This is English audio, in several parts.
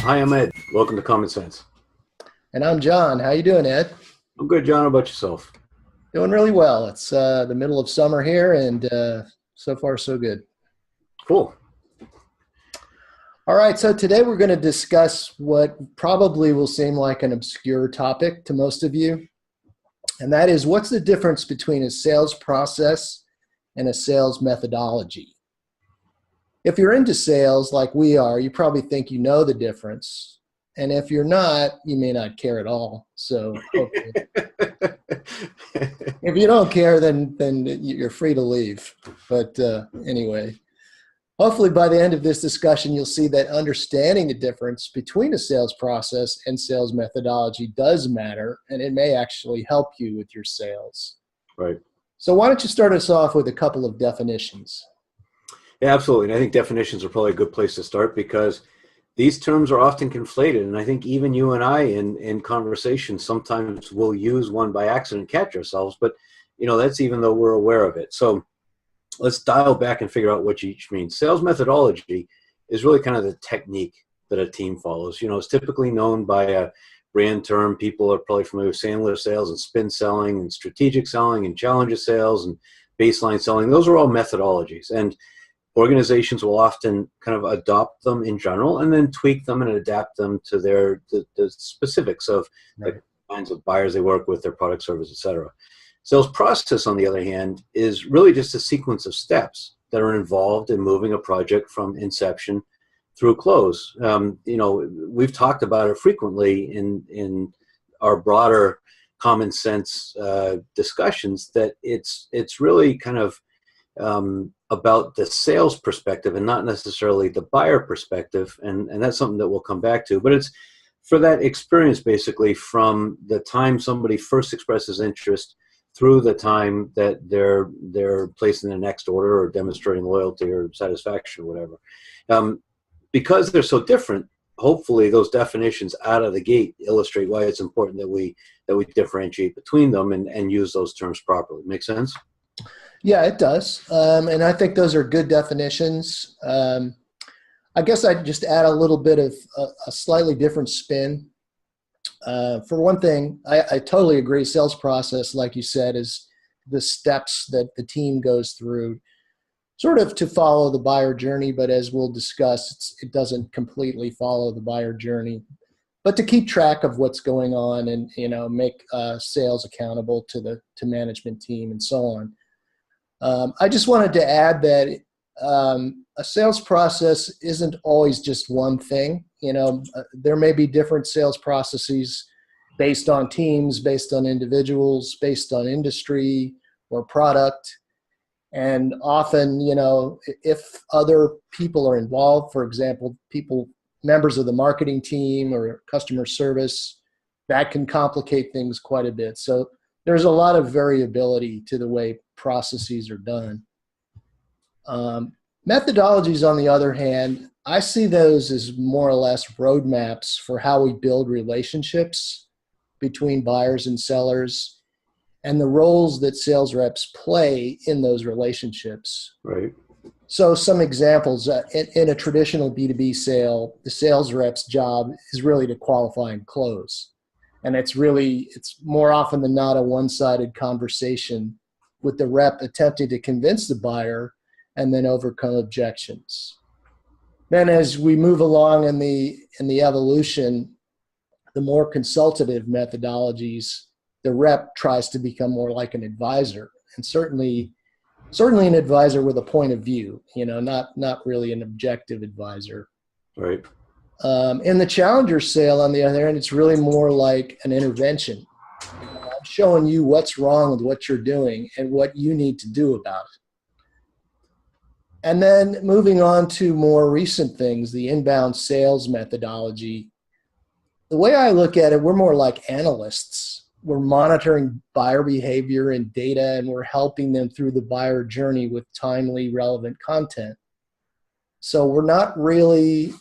Hi, I'm Ed. Welcome to Common Sense. And I'm John. How you doing, Ed? I'm good, John. How about yourself? Doing really well. It's the middle of summer here, and so far so good. Cool. All right, so today we're going to discuss what probably will seem like an obscure topic to most of you, and that is what's the difference between a sales process and a sales methodology? If you're into sales like we are, you probably think you know the difference. And if you're not, you may not care at all. So okay. If you don't care, then you're free to leave. But anyway, hopefully by the end of this discussion, you'll see that understanding the difference between a sales process and sales methodology does matter, and it may actually help you with your sales. Right. So why don't you start us off with a couple of definitions? Yeah, absolutely. And I think definitions are probably a good place to start because these terms are often conflated. And I think even you and I in conversation sometimes will use one by accident, catch ourselves, but that's even though we're aware of it. So let's dial back and figure out what each means. Sales methodology is really kind of the technique that a team follows. It's typically known by a brand term. People are probably familiar with Sandler sales and spin selling and strategic selling and challenger sales and baseline selling. Those are all methodologies. And organizations will often kind of adopt them in general and then tweak them and adapt them to the specifics of the kinds of buyers they work with, their product, service, etc. Sales process, on the other hand, is really just a sequence of steps that are involved in moving a project from inception through close. We've talked about it frequently in our broader common sense discussions that it's really kind of about the sales perspective and not necessarily the buyer perspective. And that's something that we'll come back to. But it's for that experience, basically, from the time somebody first expresses interest through the time that they're placing the next order or demonstrating loyalty or satisfaction or whatever. Because they're so different, hopefully those definitions out of the gate illustrate why it's important that we differentiate between them and use those terms properly. Make sense? Yeah, it does. And I think those are good definitions. I guess I'd just add a little bit of a slightly different spin. For one thing, I totally agree. Sales process, like you said, is the steps that the team goes through sort of to follow the buyer journey. But as we'll discuss, it doesn't completely follow the buyer journey. But to keep track of what's going on and make sales accountable to management team and so on. I just wanted to add that a sales process isn't always just one thing. There may be different sales processes based on teams, based on individuals, based on industry or product. And often, if other people are involved, for example, members of the marketing team or customer service, that can complicate things quite a bit. So there's a lot of variability to the way processes are done. Methodologies, on the other hand, I see those as more or less roadmaps for how we build relationships between buyers and sellers and the roles that sales reps play in those relationships. Right. So some examples, in a traditional B2B sale, the sales rep's job is really to qualify and close. And it's more often than not a one-sided conversation with the rep attempting to convince the buyer and then overcome objections. Then as we move along in the evolution, the more consultative methodologies, the rep tries to become more like an advisor, and certainly an advisor with a point of view, not really an objective advisor. Right. In the challenger sale, on the other hand, it's really more like an intervention. I'm showing you what's wrong with what you're doing and what you need to do about it. And then moving on to more recent things, the inbound sales methodology. The way I look at it, we're more like analysts. We're monitoring buyer behavior and data, and we're helping them through the buyer journey with timely, relevant content. So we're not really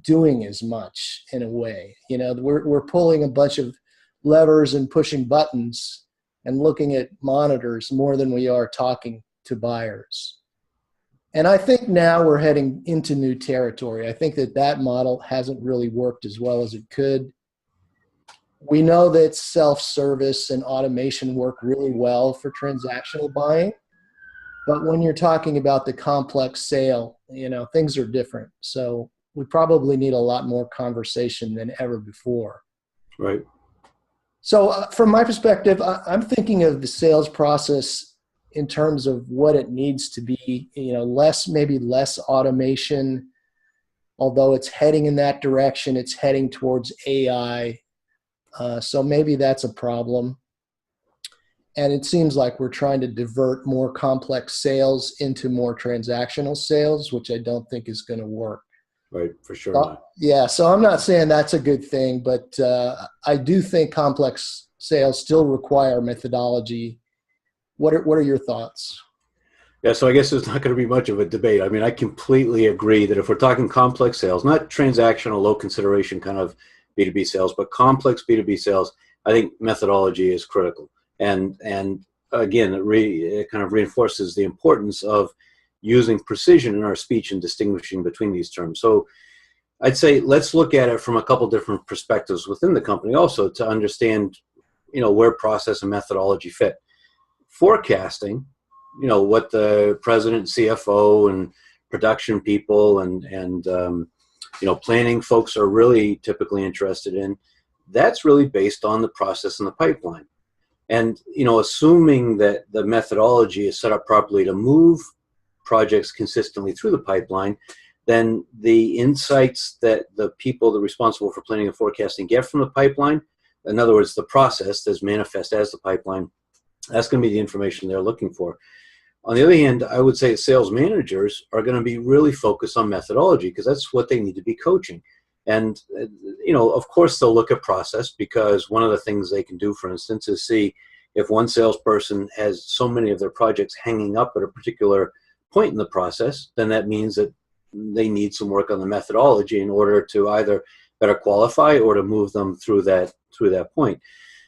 doing as much in a way. We're pulling a bunch of levers and pushing buttons and looking at monitors more than we are talking to buyers. And I think now we're heading into new territory. I think that model hasn't really worked as well as it could. We know that self-service and automation work really well for transactional buying. But when you're talking about the complex sale, things are different. So we probably need a lot more conversation than ever before. Right. So from my perspective, I'm thinking of the sales process in terms of what it needs to be, maybe less automation, although it's heading in that direction, it's heading towards AI. So maybe that's a problem. And it seems like we're trying to divert more complex sales into more transactional sales, which I don't think is going to work. Right, for sure not. Yeah, so I'm not saying that's a good thing, but I do think complex sales still require methodology. What are your thoughts? Yeah, so I guess there's not going to be much of a debate. I mean, I completely agree that if we're talking complex sales, not transactional, low consideration kind of B2B sales, but complex B2B sales, I think methodology is critical. And again, it kind of reinforces the importance of using precision in our speech and distinguishing between these terms. So I'd say let's look at it from a couple different perspectives within the company also to understand, where process and methodology fit. Forecasting, what the president, CFO, and production people and planning folks are really typically interested in, that's really based on the process and the pipeline. And, assuming that the methodology is set up properly to move projects consistently through the pipeline, then the insights that the people that are responsible for planning and forecasting get from the pipeline, in other words, the process that's manifest as the pipeline, that's going to be the information they're looking for. On the other hand, I would say sales managers are going to be really focused on methodology because that's what they need to be coaching. And, of course, they'll look at process because one of the things they can do, for instance, is see if one salesperson has so many of their projects hanging up at a particular point in the process, then that means that they need some work on the methodology in order to either better qualify or to move them through that point.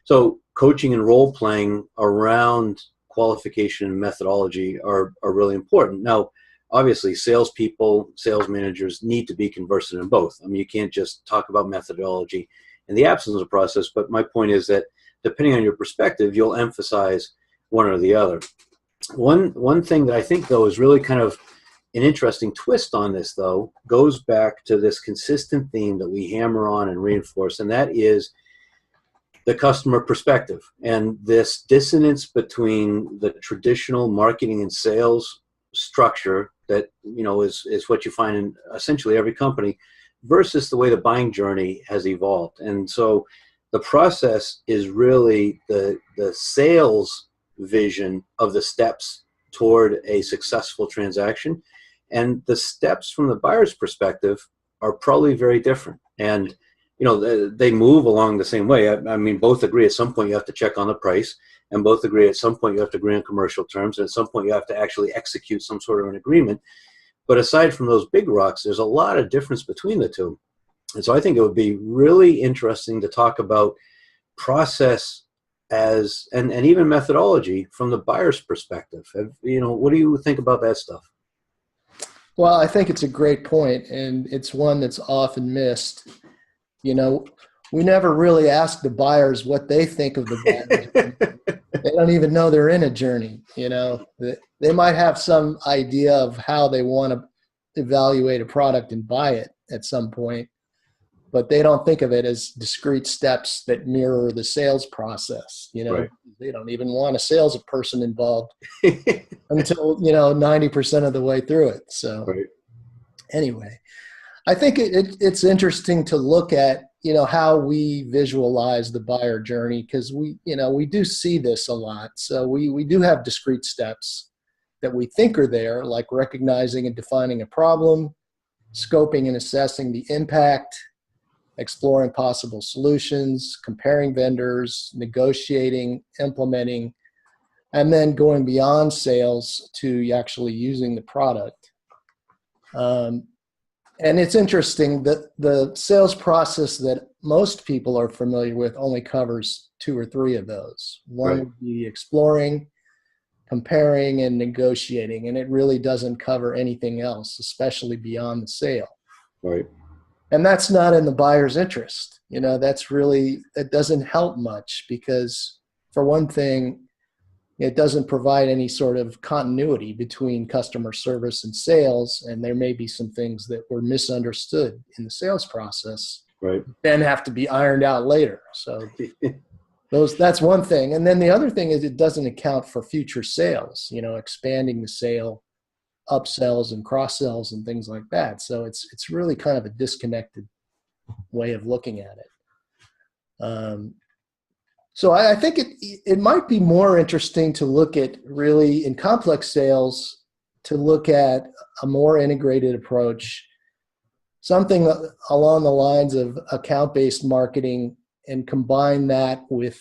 So coaching and role playing around qualification and methodology are really important. Now, obviously, salespeople, sales managers need to be conversant in both. I mean, you can't just talk about methodology in the absence of process, but my point is that depending on your perspective, you'll emphasize one or the other. One thing that I think, though, is really kind of an interesting twist on this, though, goes back to this consistent theme that we hammer on and reinforce, and that is the customer perspective and this dissonance between the traditional marketing and sales structure that is what you find in essentially every company versus the way the buying journey has evolved. And so the process is really the sales vision of the steps toward a successful transaction, and the steps from the buyer's perspective are probably very different. And they move along the same way. I mean, both agree at some point you have to check on the price, and both agree at some point you have to agree on commercial terms, and at some point you have to actually execute some sort of an agreement. But aside from those big rocks, there's a lot of difference between the two. And so I think it would be really interesting to talk about process and even methodology from the buyer's perspective. What do you think about that stuff? Well, I think it's a great point, and it's one that's often missed. We never really ask the buyers what they think of the buyers. They don't even know they're in a journey. They might have some idea of how they want to evaluate a product and buy it at some point, but they don't think of it as discrete steps that mirror the sales process. Right. They don't even want a salesperson involved until 90% of the way through it. So right. Anyway, I think it's interesting to look at how we visualize the buyer journey, because we do see this a lot. So we do have discrete steps that we think are there, like recognizing and defining a problem, scoping and assessing the impact, exploring possible solutions, comparing vendors, negotiating, implementing, and then going beyond sales to actually using the product. And it's interesting that the sales process that most people are familiar with only covers 2 or 3 of those. One Right. would be exploring, comparing and negotiating, and it really doesn't cover anything else, especially beyond the sale. Right. And that's not in the buyer's interest. That doesn't help much because, for one thing, it doesn't provide any sort of continuity between customer service and sales, and there may be some things that were misunderstood in the sales process, Right. then have to be ironed out later. So that's one thing. And then the other thing is it doesn't account for future sales, expanding the sale, upsells and cross sells and things like that. So it's really kind of a disconnected way of looking at it. So I think it might be more interesting to look at, really in complex sales, to look at a more integrated approach, something along the lines of account-based marketing, and combine that with,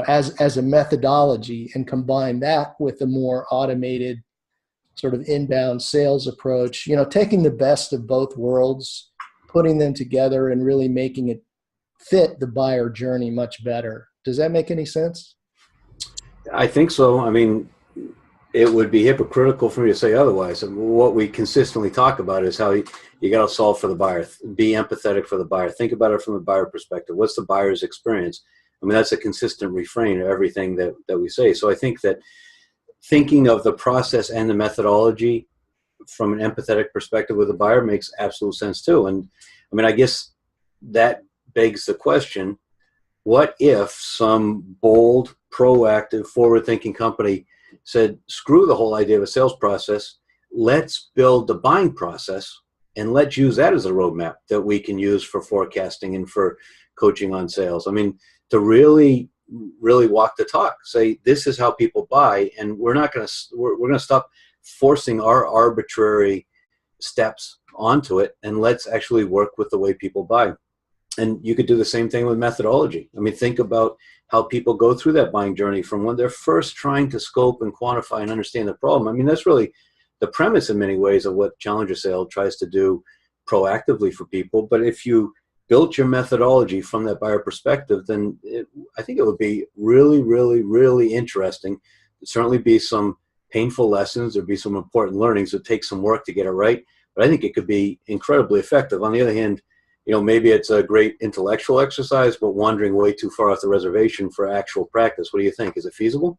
as a methodology, and combine that with a more automated sort of inbound sales approach, taking the best of both worlds, putting them together and really making it fit the buyer journey much better. Does that make any sense? I think so. I mean, it would be hypocritical for me to say otherwise. And what we consistently talk about is how you got to solve for the buyer, be empathetic for the buyer, think about it from the buyer perspective. What's the buyer's experience? I mean, that's a consistent refrain of everything that we say. So I think that thinking of the process and the methodology from an empathetic perspective with the buyer makes absolute sense too. And I mean, I guess that begs the question, what if some bold, proactive, forward-thinking company said, screw the whole idea of a sales process, let's build the buying process, and let's use that as a roadmap that we can use for forecasting and for coaching on sales. I mean, to really walk the talk, say, this is how people buy, and we're going to stop forcing our arbitrary steps onto it, and let's actually work with the way people buy. And you could do the same thing with methodology. I mean, think about how people go through that buying journey from when they're first trying to scope and quantify and understand the problem. I mean, that's really the premise in many ways of what Challenger Sale tries to do proactively for people. But if you built your methodology from that buyer perspective, then I think it would be really, really, really interesting. There'd certainly be some painful lessons. There'd be some important learnings. It'd take some work to get it right. But I think it could be incredibly effective. On the other hand, maybe it's a great intellectual exercise, but wandering way too far off the reservation for actual practice. What do you think? Is it feasible?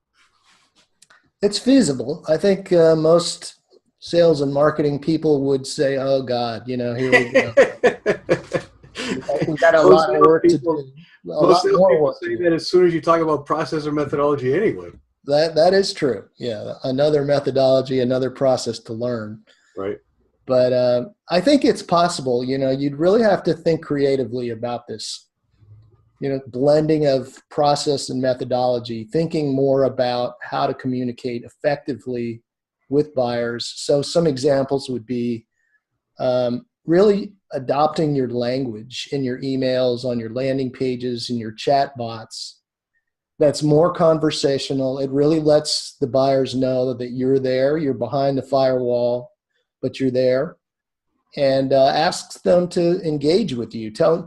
It's feasible. I think most sales and marketing people would say, oh God, here we go. We've got a lot of work to do. Most salespeople say that as soon as you talk about process or methodology anyway. That is true. Yeah, another methodology, another process to learn. Right. But I think it's possible. You'd really have to think creatively about this. Blending of process and methodology, thinking more about how to communicate effectively with buyers. So some examples would be really adopting your language in your emails, on your landing pages, in your chat bots. That's more conversational. It really lets the buyers know that you're there, you're behind the firewall, but you're there, and asks them to engage with you. Tell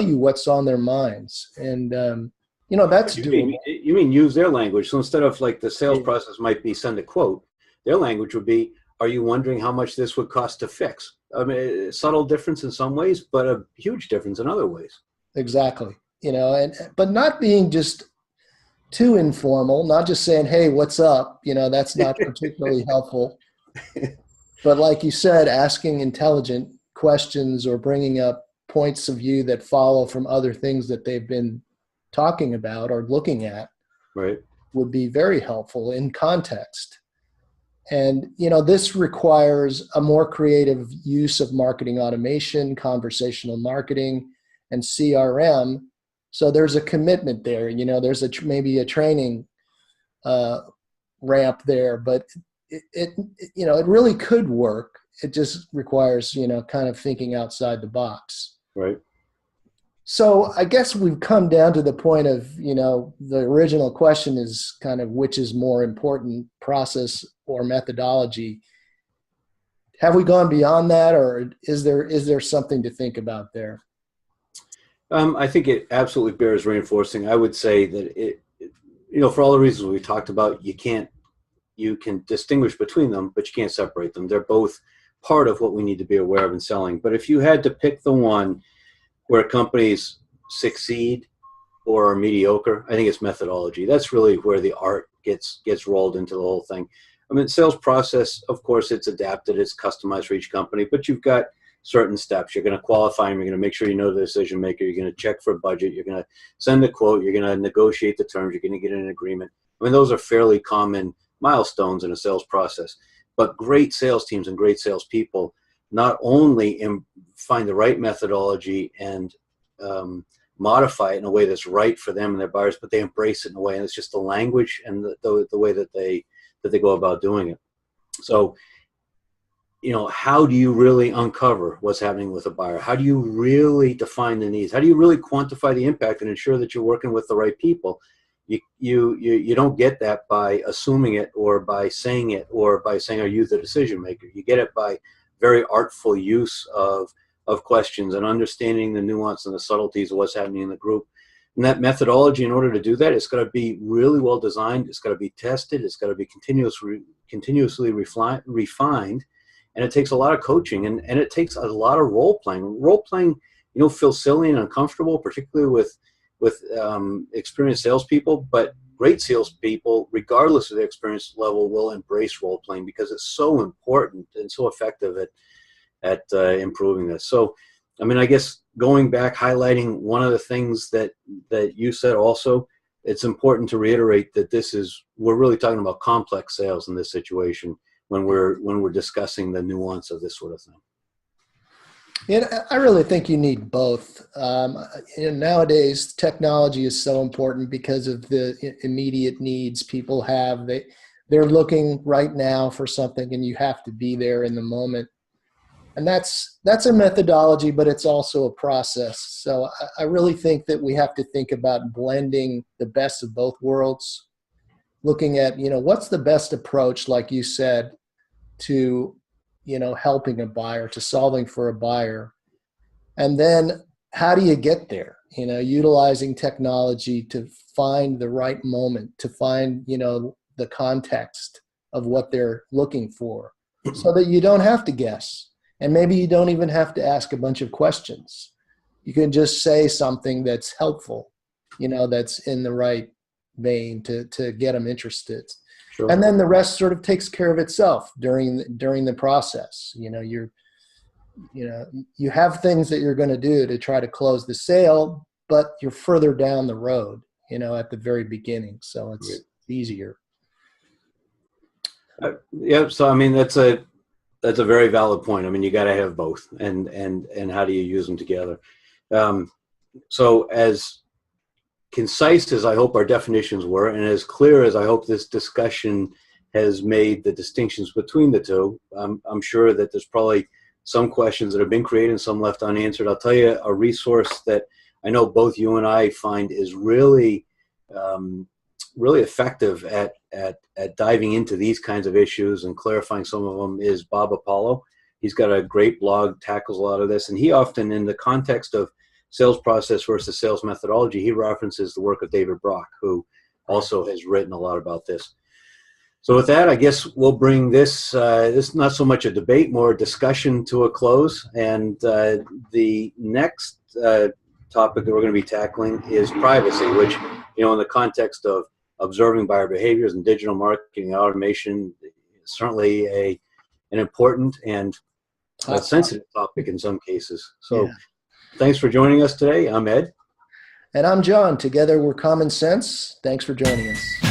you what's on their minds, and that's doable. You mean use their language? So instead of like the sales process might be send a quote, their language would be, are you wondering how much this would cost to fix? I mean, subtle difference in some ways, but a huge difference in other ways. Exactly. But not being just too informal, not just saying, hey, what's up? That's not particularly helpful. But like you said, asking intelligent questions or bringing up points of view that follow from other things that they've been talking about or looking at, right, would be very helpful in context. And, this requires a more creative use of marketing automation, conversational marketing, and CRM. So there's a commitment there. There's maybe a training ramp there, but it really could work. It just requires, kind of thinking outside the box. Right. So I guess we've come down to the point of, the original question is kind of which is more important, process or methodology. Have we gone beyond that, or is there something to think about there? I think it absolutely bears reinforcing. I would say that for all the reasons we talked about, you can't you can distinguish between them, but you can't separate them. They're both part of what we need to be aware of in selling. But if you had to pick the one where companies succeed or are mediocre, I think it's methodology. That's really where the art gets rolled into the whole thing. I mean, sales process, of course, it's adapted, it's customized for each company, but you've got certain steps. You're going to qualify them. You're going to make sure you know the decision maker. You're going to check for budget. You're going to send a quote. You're going to negotiate the terms. You're going to get an agreement. I mean, those are fairly common milestones in a sales process. But great sales teams and great salespeople not only find the right methodology and modify it in a way that's right for them and their buyers, but they embrace it in a way, and it's just the language and the way that they go about doing it. So, you know, how do you really uncover what's happening with a buyer? How do you really define the needs? How do you really quantify the impact and ensure that you're working with the right people? You don't get that by assuming it or by saying it or by saying, are you the decision maker? You get it by very artful use of questions and understanding the nuance and the subtleties of what's happening in the group. And that methodology, in order to do that, it's got to be really well designed. It's got to be tested. It's got to be continuously refined. And it takes a lot of coaching, and it takes a lot of role playing. Role playing, you know, feels silly and uncomfortable, particularly with experienced salespeople. But great salespeople, regardless of their experience level, will embrace role playing because it's so important and so effective at improving this. So, I mean, I guess going back, highlighting one of the things that you said also, it's important to reiterate that we're really talking about complex sales in this situation when we're discussing the nuance of this sort of thing. Yeah, I really think you need both. You know, nowadays, technology is so important because of the immediate needs people have. They're looking right now for something, and you have to be there in the moment. And that's a methodology, but it's also a process. So I really think that we have to think about blending the best of both worlds, looking at, you know, what's the best approach, like you said, to, you know, helping a buyer, to solving for a buyer. And then how do you get there? You know, utilizing technology to find the right moment, to find, you know, the context of what they're looking for so that you don't have to guess. And maybe you don't even have to ask a bunch of questions. You can just say something that's helpful, you know, that's in the right vein to get them interested. Sure. And then the rest sort of takes care of itself during the process. You know, you have things that you're going to do to try to close the sale, but you're further down the road, you know, at the very beginning. So it's easier. Yeah. So, I mean, that's a very valid point. I mean, you got to have both, and how do you use them together? So as concise as I hope our definitions were, and as clear as I hope this discussion has made the distinctions between the two, I'm sure that there's probably some questions that have been created and some left unanswered. I'll tell you a resource that I know both you and I find is really effective at diving into these kinds of issues and clarifying some of them is Bob Apollo. He's got a great blog, tackles a lot of this, and he often, in the context of sales process versus sales methodology, he references the work of David Brock, who also has written a lot about this. So with that, I guess we'll bring this not so much a debate, more a discussion to a close. And the next topic that we're going to be tackling is privacy, which, you know, in the context of observing buyer behaviors and digital marketing and automation, is certainly an important and sensitive topic in some cases. So yeah. Thanks for joining us today. I'm Ed. And I'm John. Together we're Common Sense. Thanks for joining us.